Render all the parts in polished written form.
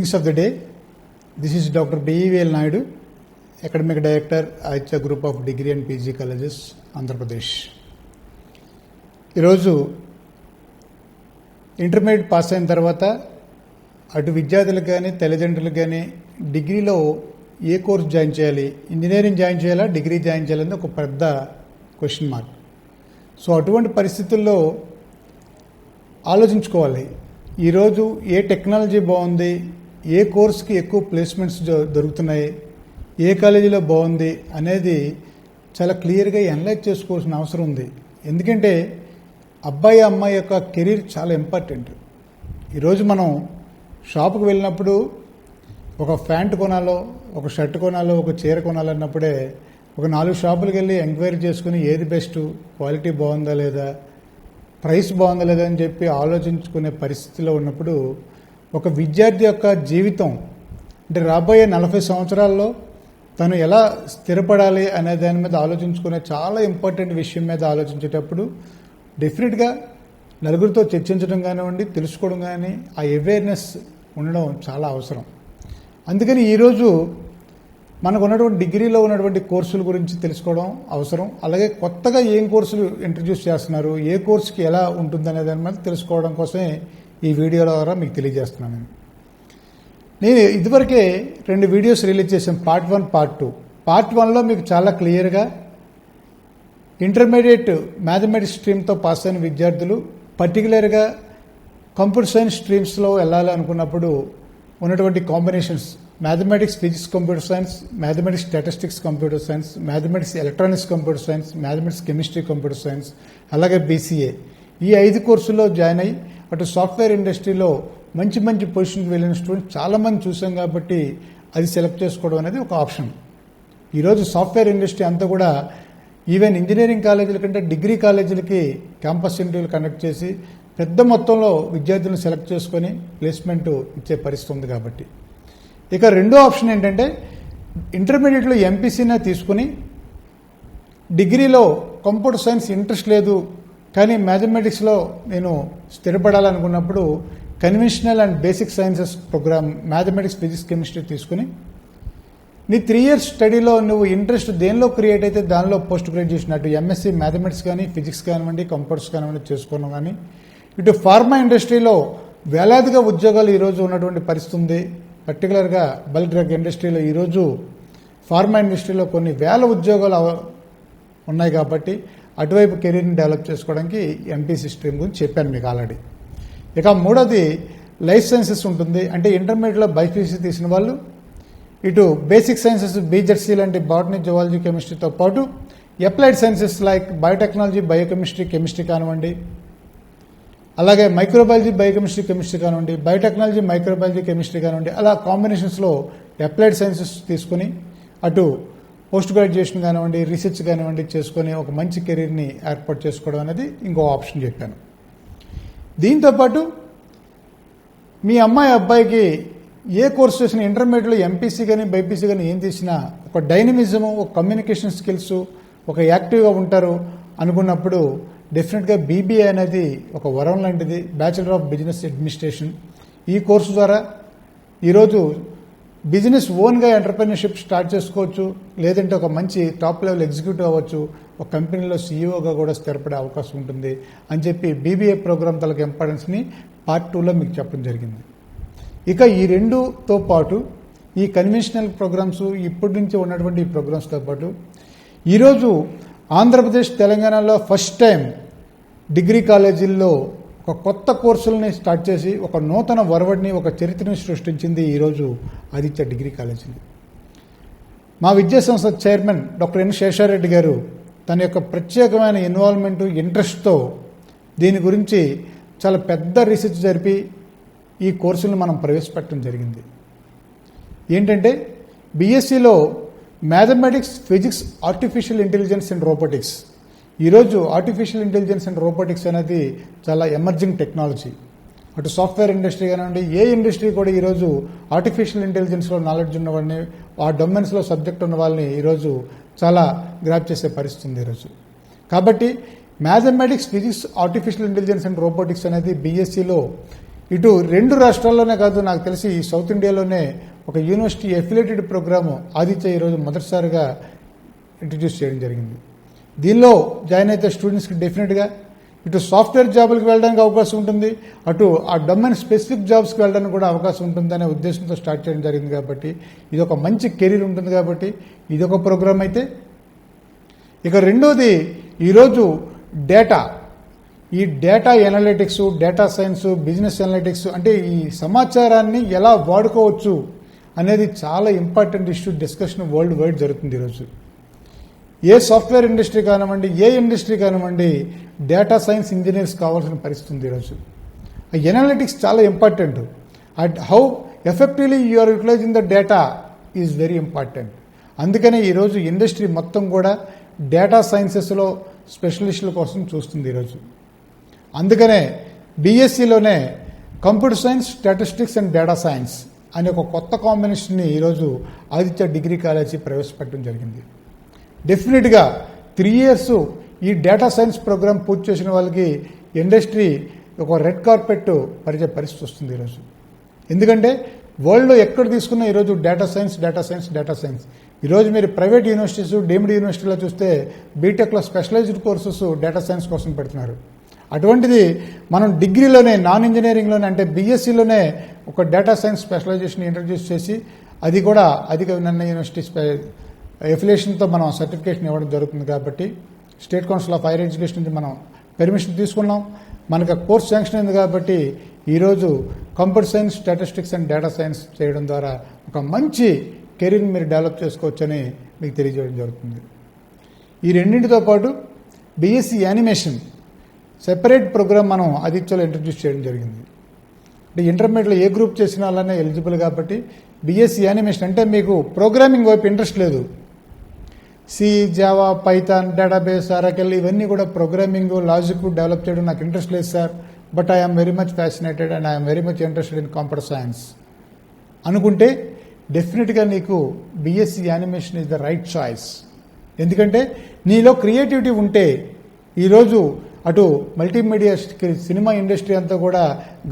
Greetings of the day. This is Dr. B.E.V.L. Naidu, Academic Director, Aditya Group of Degree and PG Colleges, Andhra Pradesh. ఈరోజు intermediate pass అయిన తర్వాత అటు విద్యార్థులకు కానీ తల్లిదండ్రులకు కానీ డిగ్రీలో ఏ కోర్స్ జాయిన్ చేయాలి, ఇంజనీరింగ్ జాయిన్ చేయాలా, డిగ్రీ జాయిన్ చేయాలని ఒక పెద్ద క్వశ్చన్ మార్క్. సో అటువంటి పరిస్థితుల్లో ఆలోచించుకోవాలి. ఈరోజు ఏ టెక్నాలజీ బాగుంది, ఏ కోర్స్కి ఎక్కువ ప్లేస్మెంట్స్ దొరుకుతున్నాయి, ఏ కాలేజీలో బాగుంది అనేది చాలా క్లియర్గా అనలైజ్ చేసుకోవాల్సిన అవసరం ఉంది. ఎందుకంటే అబ్బాయి అమ్మాయి యొక్క కెరీర్ చాలా ఇంపార్టెంట్. ఈరోజు మనం షాపుకి వెళ్ళినప్పుడు ఒక ప్యాంట్ కొనాలో, ఒక షర్ట్ కొనాలో, ఒక చీర కొనాలన్నప్పుడే ఒక 4 షాపులకు వెళ్ళి ఎంక్వైరీ చేసుకుని ఏది బెస్ట్, క్వాలిటీ బాగుందా లేదా, ప్రైస్ బాగుందా లేదా అని చెప్పి ఆలోచించుకునే పరిస్థితిలో ఉన్నప్పుడు ఒక విద్యార్థి యొక్క జీవితం అంటే రాబోయే 40 సంవత్సరాల్లో తను ఎలా స్థిరపడాలి అనే దాని మీద ఆలోచించుకునే చాలా ఇంపార్టెంట్ విషయం మీద ఆలోచించేటప్పుడు డెఫినెట్గా నలుగురితో చర్చించడం కానివ్వండి, తెలుసుకోవడం కానీ ఆ అవేర్నెస్ ఉండడం చాలా అవసరం. అందుకని ఈరోజు మనకు ఉన్నటువంటి డిగ్రీలో ఉన్నటువంటి కోర్సుల గురించి తెలుసుకోవడం అవసరం. అలాగే కొత్తగా ఏం కోర్సులు ఇంట్రడ్యూస్ చేస్తున్నారు, ఏ కోర్సుకి ఎలా ఉంటుందనే దాని మీద తెలుసుకోవడం కోసమే ఈ వీడియోల ద్వారా మీకు తెలియజేస్తున్నాను. నేను ఇదివరకే 2 వీడియోస్ రిలీజ్ చేశాను, పార్ట్ 1, పార్ట్ 2. పార్ట్ 1లో మీకు చాలా క్లియర్గా ఇంటర్మీడియట్ మ్యాథమెటిక్స్ స్ట్రీమ్తో పాస్ అయిన విద్యార్థులు పర్టికులర్గా కంప్యూటర్ సైన్స్ స్ట్రీమ్స్లో వెళ్ళాలి అనుకున్నప్పుడు ఉన్నటువంటి combinations mathematics physics computer science, mathematics statistics computer science, mathematics electronics computer science, mathematics chemistry computer science, అలాగే BCA, ఈ 5 కోర్సుల్లో జాయిన్ అయ్యి అటు సాఫ్ట్వేర్ ఇండస్ట్రీలో మంచి మంచి పొజిషన్కి వెళ్ళిన స్టూడెంట్స్ చాలామంది చూసాం కాబట్టి అది సెలెక్ట్ చేసుకోవడం అనేది ఒక ఆప్షన్. ఈరోజు సాఫ్ట్వేర్ ఇండస్ట్రీ అంతా కూడా ఈవెన్ ఇంజనీరింగ్ కాలేజీల కంటే డిగ్రీ కాలేజీలకి క్యాంపస్ ఇంటర్వ్యూలు కండక్ట్ చేసి పెద్ద మొత్తంలో విద్యార్థులను సెలెక్ట్ చేసుకొని ప్లేస్మెంట్ ఇచ్చే పరిస్థితి ఉంది. కాబట్టి ఇక రెండో ఆప్షన్ ఏంటంటే ఇంటర్మీడియట్లో ఎంపీసీనే తీసుకుని డిగ్రీలో కంప్యూటర్ సైన్స్ ఇంట్రెస్ట్ లేదు కానీ మ్యాథమెటిక్స్లో నేను స్థిరపడాలనుకున్నప్పుడు conventional and basic sciences program mathematics physics chemistry తీసుకుని నీ 3 ఇయర్స్ స్టడీలో నువ్వు ఇంట్రెస్ట్ దేనిలో క్రియేట్ అయితే దానిలో పోస్ట్ గ్రాడ్యుయేషన్ అటు ఎంఎస్సీ మ్యాథమెటిక్స్ కానీ ఫిజిక్స్ కానివ్వండి కంప్యూటర్స్ కానివ్వండి చేసుకున్నాం. కానీ ఇటు ఫార్మా ఇండస్ట్రీలో వేలాదిగా ఉద్యోగాలు ఈరోజు ఉన్నటువంటి పరిస్థితి ఉంది. పర్టికులర్గా బల్క్ డ్రగ్ ఇండస్ట్రీలో ఈరోజు ఫార్మా ఇండస్ట్రీలో కొన్ని వేల ఉద్యోగాలు ఉన్నాయి. కాబట్టి అటువైపు కెరీర్ని డెవలప్ చేసుకోవడానికి ఎంపీసీ స్ట్రీమ్ గురించి చెప్పాను మీకు ఆల్రెడీ. ఇక మూడోది లైఫ్ సైన్సెస్ ఉంటుంది. అంటే ఇంటర్మీడియట్లో బైపీసీ తీసిన వాళ్ళు ఇటు బేసిక్ సైన్సెస్ బీజెడ్సీ లాంటి బాటనీ, జువాలజీ, కెమిస్ట్రీతో పాటు applied sciences like biotechnology, biochemistry, chemistry కానివ్వండి, అలాగే మైక్రోబయాలజీ, బయోకెమిస్ట్రీ, కెమిస్ట్రీ కానివ్వండి, బయోటెక్నాలజీ, మైక్రోబయాలజీ, కెమిస్ట్రీ కానివ్వండి, అలా కాంబినేషన్స్లో అప్లైడ్ సైన్సెస్ తీసుకుని అటు పోస్ట్ గ్రాడ్యుయేషన్ కానివ్వండి, రీసెర్చ్ కానివ్వండి చేసుకొని ఒక మంచి కెరీర్ని ఏర్పాటు చేసుకోవడం అనేది ఇంకో ఆప్షన్ చెప్పాను. దీంతోపాటు మీ అమ్మాయి అబ్బాయికి ఏ కోర్స్ చేసినా ఇంటర్మీడియట్లో ఎంపీసీ కానీ బైపీసీ కానీ ఏం తీసినా ఒక డైనమిజము, ఒక కమ్యూనికేషన్ స్కిల్స్, ఒక యాక్టివ్గా ఉంటారు అనుకున్నప్పుడు డెఫినెట్గా BBA అనేది ఒక వరం లాంటిది, బ్యాచిలర్ ఆఫ్ బిజినెస్ అడ్మినిస్ట్రేషన్. ఈ కోర్సు ద్వారా ఈరోజు బిజినెస్ ఓన్గా ఎంటర్ప్రెన్యూర్షిప్ స్టార్ట్ చేసుకోవచ్చు, లేదంటే ఒక మంచి టాప్ లెవెల్ ఎగ్జిక్యూటివ్ అవ్వచ్చు, ఒక కంపెనీలో CEOగా కూడా స్థిరపడే అవకాశం ఉంటుంది అని చెప్పి BBA ప్రోగ్రామ్ తలకు ఇంపార్టెన్స్ని పార్ట్ 2లో మీకు చెప్పడం జరిగింది. ఇక ఈ రెండుతో పాటు ఈ కన్వెన్షనల్ ప్రోగ్రామ్స్ ఇప్పటి నుంచి ఉన్నటువంటి ఈ ప్రోగ్రామ్స్తో పాటు ఈరోజు ఆంధ్రప్రదేశ్, తెలంగాణలో ఫస్ట్ టైం డిగ్రీ కాలేజీల్లో ఒక కొత్త కోర్సులని స్టార్ట్ చేసి ఒక నూతన వరవడిని, ఒక చరిత్రని సృష్టించింది ఈరోజు ఆదిత్య డిగ్రీ కాలేజీని. మా విద్యాసంస్థ చైర్మన్ డాక్టర్ ఎన్ శేషారెడ్డి గారు తన యొక్క ప్రత్యేకమైన ఇన్వాల్వ్మెంటు, ఇంట్రెస్ట్తో దీని గురించి చాలా పెద్ద రీసెర్చ్ జరిపి ఈ కోర్సులను మనం ప్రవేశపెట్టడం జరిగింది. ఏంటంటే BScలో mathematics, physics, artificial intelligence and robotics. ఈరోజు ఆర్టిఫిషియల్ ఇంటెలిజెన్స్ అండ్ రోబోటిక్స్ అనేది చాలా ఎమర్జింగ్ టెక్నాలజీ. అటు సాఫ్ట్వేర్ ఇండస్ట్రీ కానివ్వండి, ఏ ఇండస్ట్రీ కూడా ఈరోజు ఆర్టిఫిషియల్ ఇంటెలిజెన్స్లో నాలెడ్జ్ ఉన్న వాళ్ళని, ఆ డొమైన్స్లో సబ్జెక్ట్ ఉన్న వాళ్ళని ఈరోజు చాలా గ్రాప్ చేసే పరిస్థితి ఉంది ఈరోజు. కాబట్టి mathematics, physics, artificial intelligence and robotics అనేది BScలో ఇటు 2 రాష్ట్రాల్లోనే కాదు, నాకు తెలిసి ఈ సౌత్ ఇండియాలోనే ఒక యూనివర్సిటీ అఫిలియేటెడ్ ప్రోగ్రాము ఆదిత్య ఈరోజు మొదటిసారిగా ఇంట్రడ్యూస్ చేయడం జరిగింది. దీనిలో జాయిన్ అయితే స్టూడెంట్స్కి డెఫినెట్గా ఇటు సాఫ్ట్వేర్ జాబులకు వెళ్ళడానికి అవకాశం ఉంటుంది, అటు ఆ డొమైన్ స్పెసిఫిక్ జాబ్స్కి వెళ్ళడానికి కూడా అవకాశం ఉంటుందనే ఉద్దేశంతో స్టార్ట్ చేయడం జరిగింది. కాబట్టి ఇది ఒక మంచి కెరీర్ ఉంటుంది. కాబట్టి ఇది ఒక ప్రోగ్రామ్ అయితే, ఇక రెండోది ఈరోజు డేటా, ఈ data analytics, data science, business analytics అంటే ఈ సమాచారాన్ని ఎలా వాడుకోవచ్చు అనేది చాలా important issue, discussion world wide జరుగుతుంది ఈరోజు. ఏ సాఫ్ట్వేర్ ఇండస్ట్రీ కానివ్వండి, ఏ ఇండస్ట్రీ కానివ్వండి, డేటా సైన్స్ ఇంజనీర్స్ కావాల్సిన పరిస్థితి ఉంది ఈరోజు. ఎనాలిటిక్స్ చాలా important. And how effectively you are utilising the data is very important. అందుకనే ఈరోజు ఇండస్ట్రీ మొత్తం కూడా డేటా సైన్సెస్లో స్పెషలిస్టుల కోసం చూస్తుంది ఈరోజు. అందుకనే బీఎస్సీలోనే computer science, statistics and data science అనే ఒక కొత్త కాంబినేషన్ని ఈరోజు ఆదిత్య డిగ్రీ కాలేజీ ప్రవేశపెట్టడం జరిగింది. డెఫినెట్గా 3 years ఈ డేటా సైన్స్ ప్రోగ్రామ్ పూర్తి చేసిన వాళ్ళకి ఇండస్ట్రీ ఒక రెడ్ కార్పెట్ పరిచే పరిస్థితి వస్తుంది ఈరోజు. ఎందుకంటే వరల్డ్లో ఎక్కడ తీసుకున్నా ఈరోజు data science, data science, data science. ఈరోజు మీరు ప్రైవేట్ యూనివర్సిటీస్, డీమ్డ్ యూనివర్సిటీలో చూస్తే బీటెక్లో స్పెషలైజ్డ్ కోర్సెస్ డేటా సైన్స్ కోసం పెడుతున్నారు. అటువంటిది మనం డిగ్రీలోనే, నాన్ ఇంజనీరింగ్లోనే అంటే బీఎస్సీలోనే ఒక డేటా సైన్స్ స్పెషలైజేషన్ ఇంట్రడ్యూస్ చేసి అది కూడా అధిక వినన్న యూనివర్సిటీ ఎఫిలియేషన్తో మనం సర్టిఫికేషన్ ఇవ్వడం జరుగుతుంది. కాబట్టి state council of higher education నుంచి మనం పెర్మిషన్ తీసుకున్నాం, మనకు ఆ కోర్స్ శాంక్షన్ అయింది. కాబట్టి ఈరోజు computer science, statistics and data science చేయడం ద్వారా ఒక మంచి కెరీర్ని మీరు డెవలప్ చేసుకోవచ్చని మీకు తెలియజేయడం జరుగుతుంది. ఈ రెండింటితో పాటు బీఎస్సీ యానిమేషన్ సెపరేట్ ప్రోగ్రామ్ మనం ఆదిత్యలో ఇంట్రడ్యూస్ చేయడం జరిగింది. అంటే ఇంటర్మీడియట్లో ఏ గ్రూప్ చేసిన వాళ్ళనే ఎలిజిబుల్. కాబట్టి బీఎస్సీ యానిమేషన్ అంటే మీకు ప్రోగ్రామింగ్ వైపు ఇంట్రెస్ట్ లేదు, సి, జావా, పైథాన్, డేటాబేస్, ఆరాకిల్ ఇవన్నీ కూడా ప్రోగ్రామింగ్, లాజిక్ డెవలప్ చేయడం నాకు ఇంట్రెస్ట్ లేదు sir, but I'm very much fascinated and I'm very much interested in computer science అనుకుంటే డెఫినెట్గా నీకు BSc animation is the right choice. ఎందుకంటే నీలో క్రియేటివిటీ ఉంటే ఈరోజు అటు మల్టీమీడియా సినిమా ఇండస్ట్రీ అంతా కూడా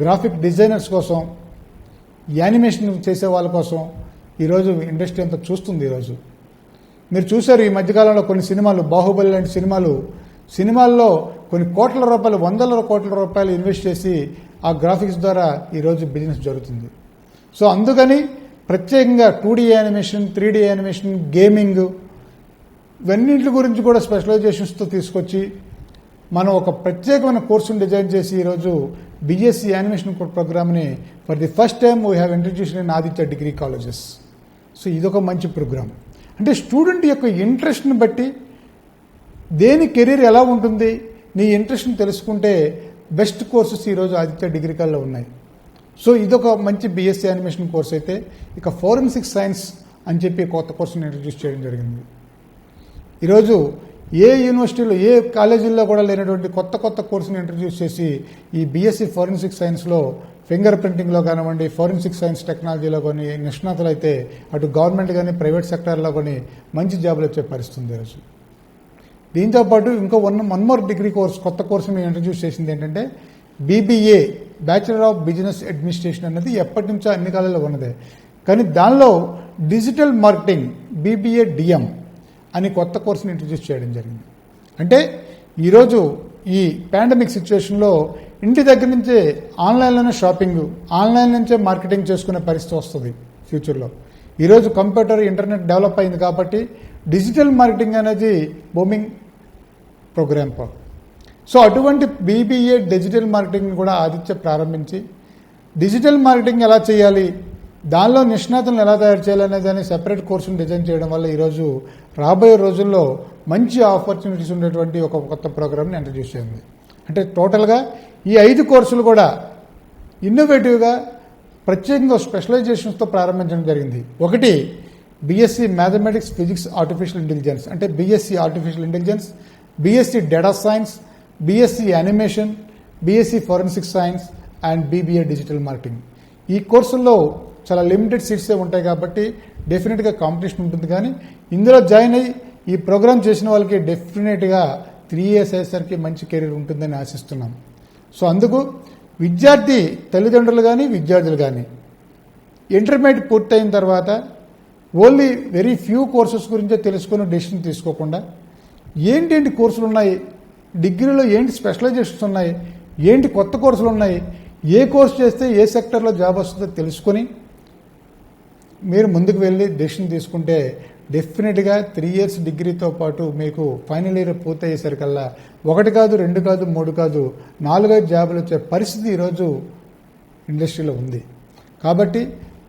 గ్రాఫిక్ డిజైనర్స్ కోసం, యానిమేషన్ చేసే వాళ్ళ కోసం ఈరోజు ఇండస్ట్రీ అంతా చూస్తుంది. ఈరోజు మీరు చూశారు ఈ మధ్యకాలంలో కొన్ని సినిమాలు, బాహుబలి లాంటి సినిమాల్లో కొన్ని కోట్ల రూపాయలు, వందల కోట్ల రూపాయలు ఇన్వెస్ట్ చేసి ఆ గ్రాఫిక్స్ ద్వారా ఈరోజు బిజినెస్ జరుగుతుంది. సో అందుకని ప్రత్యేకంగా 2D animation, 3D animation, gaming ఇవన్నింటి గురించి కూడా స్పెషలైజేషన్స్తో తీసుకొచ్చి మనం ఒక ప్రత్యేకమైన కోర్సును డిజైన్ చేసి ఈరోజు బీఎస్సీ యానిమేషన్ ప్రోగ్రామ్ని for the first time we have introduced in Aditya degree colleges. So ఇదొక మంచి ప్రోగ్రామ్. అంటే స్టూడెంట్ యొక్క ఇంట్రెస్ట్ని బట్టి దేని కెరీర్ ఎలా ఉంటుంది, నీ ఇంట్రెస్ట్ని తెలుసుకుంటే బెస్ట్ కోర్సెస్ ఈరోజు ఆదిత్య డిగ్రీ కాలేజ్లో ఉన్నాయి. సో ఇదొక మంచి బీఎస్సీ యానిమేషన్ కోర్స్ అయితే, ఇక ఫోరెన్సిక్ సైన్స్ అని చెప్పి కొత్త కోర్సును ఇంట్రడ్యూస్ చేయడం జరిగింది. ఈరోజు ఏ యూనివర్సిటీలో, ఏ కాలేజీల్లో కూడా లేనటువంటి కొత్త కోర్సును ఇంట్రడ్యూస్ చేసి ఈ బీఎస్సీ ఫోరెన్సిక్ సైన్స్లో ఫింగర్ ప్రింటింగ్లో కానివ్వండి, ఫోరెన్సిక్ సైన్స్ టెక్నాలజీలో కానీ నిష్ణాతులు అయితే అటు గవర్నమెంట్ కానీ ప్రైవేట్ సెక్టార్లో కానీ మంచి జాబులు వచ్చే పరిస్థితుంది ఈరోజు. దీంతోపాటు ఇంకో వన్ మోర్ డిగ్రీ కోర్స్, కొత్త కోర్సుని ఇంట్రడ్యూస్ చేసింది ఏంటంటే BBA, bachelor of business administration అనేది ఎప్పటి నుంచో అన్ని కాలాల్లో ఉన్నదే. కానీ దానిలో డిజిటల్ మార్కెటింగ్, బీబీఏ డిఎం అని కొత్త కోర్సుని ఇంట్రడ్యూస్ చేయడం జరిగింది. అంటే ఈరోజు ఈ పాండమిక్ సిచ్యువేషన్లో ఇంటి దగ్గర నుంచే ఆన్లైన్లోనే షాపింగ్, ఆన్లైన్ నుంచే మార్కెటింగ్ చేసుకునే పరిస్థితి వస్తుంది ఫ్యూచర్లో. ఈరోజు కంప్యూటర్, ఇంటర్నెట్ డెవలప్ అయింది కాబట్టి డిజిటల్ మార్కెటింగ్ అనేది బూమింగ్ ప్రోగ్రామ్. సో అటువంటి బీబీఏ డిజిటల్ మార్కెటింగ్ కూడా ఆదిత్య ప్రారంభించి డిజిటల్ మార్కెటింగ్ ఎలా చేయాలి, దానిలో నిష్ణాతులను ఎలా తయారు చేయాలనే దాన్ని సెపరేట్ కోర్సును డిజైన్ చేయడం వల్ల ఈరోజు రాబోయే రోజుల్లో మంచి ఆపర్చునిటీస్ ఉండేటువంటి ఒక కొత్త ప్రోగ్రామ్ని ఇంట్రడ్యూస్ చేయండి. అంటే టోటల్గా ఈ 5 కోర్సులు కూడా ఇన్నోవేటివ్గా ప్రత్యేకంగా స్పెషలైజేషన్స్తో ప్రారంభించడం జరిగింది. ఒకటి BSc mathematics, physics, artificial intelligence అంటే BSc artificial intelligence, BSc data science, BSc animation, BSc forensic science and BBA digital marketing. ఈ కోర్సుల్లో చాలా లిమిటెడ్ సీట్సే ఉంటాయి కాబట్టి డెఫినెట్గా కాంపిటీషన్ ఉంటుంది. కానీ ఇందులో జాయిన్ అయ్యి ఈ ప్రోగ్రామ్ చేసిన వాళ్ళకి డెఫినెట్గా 3 years అయ్యేసరికి మంచి కెరీర్ ఉంటుందని ఆశిస్తున్నాం. సో అందుకు విద్యార్థి తల్లిదండ్రులు కానీ విద్యార్థులు కానీ ఇంటర్మీడియట్ పూర్తయిన తర్వాత ఓన్లీ వెరీ ఫ్యూ కోర్సెస్ గురించే తెలుసుకుని డెసిషన్ తీసుకోకుండా ఏంటేంటి కోర్సులు ఉన్నాయి, డిగ్రీలో ఏంటి స్పెషలైజేషన్స్ ఉన్నాయి, ఏంటి కొత్త కోర్సులు ఉన్నాయి, ఏ కోర్సు చేస్తే ఏ సెక్టర్లో జాబ్ వస్తుందో తెలుసుకుని మీరు ముందుకు వెళ్ళి డెసిషన్ తీసుకుంటే డెఫినెట్గా 3 years డిగ్రీతో పాటు మీకు ఫైనల్ ఇయర్ పూర్తయ్యేసరికల్లా 1 కాదు 2 కాదు 3 కాదు 4-5 జాబులు వచ్చే పరిస్థితి ఈరోజు ఇండస్ట్రీలో ఉంది. కాబట్టి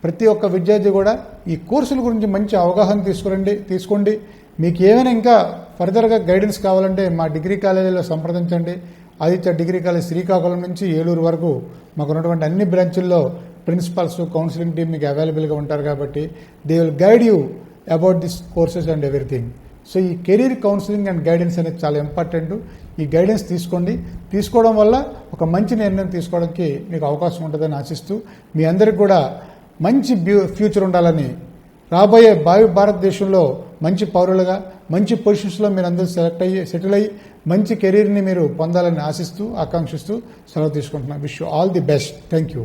ప్రతి ఒక్క విద్యార్థి కూడా ఈ కోర్సుల గురించి మంచి అవగాహన తీసుకోండి. మీకు ఏమైనా ఇంకా ఫర్దర్గా గైడెన్స్ కావాలంటే మా డిగ్రీ కాలేజీలో సంప్రదించండి. ఆదిత్య డిగ్రీ కాలేజ్ శ్రీకాకుళం నుంచి ఏలూరు వరకు మాకు ఉన్నటువంటి అన్ని బ్రాంచుల్లో ప్రిన్సిపల్స్, కౌన్సిలింగ్ టీమ్ మీకు అవైలబుల్గా ఉంటారు. కాబట్టి they will guide you about this courses and everything. So ఈ కెరీర్ కౌన్సిలింగ్ అండ్ గైడెన్స్ అనేది చాలా ఇంపార్టెంట్. ఈ గైడెన్స్ తీసుకోవడం వల్ల ఒక మంచి నిర్ణయం తీసుకోవడానికి మీకు అవకాశం ఉంటుందని ఆశిస్తూ మీ అందరికి కూడా మంచి ఫ్యూచర్ ఉండాలని, రాబోయే భారతదేశంలో మంచి పౌరులుగా మంచి పొజిషన్స్లో మీరు అందరూ సెటిల్ అయ్యి మంచి కెరీర్ని మీరు పొందాలని ఆశిస్తూ ఆకాంక్షిస్తూ సెలవు తీసుకుంటున్నాను. Wish you all the best. Thank you.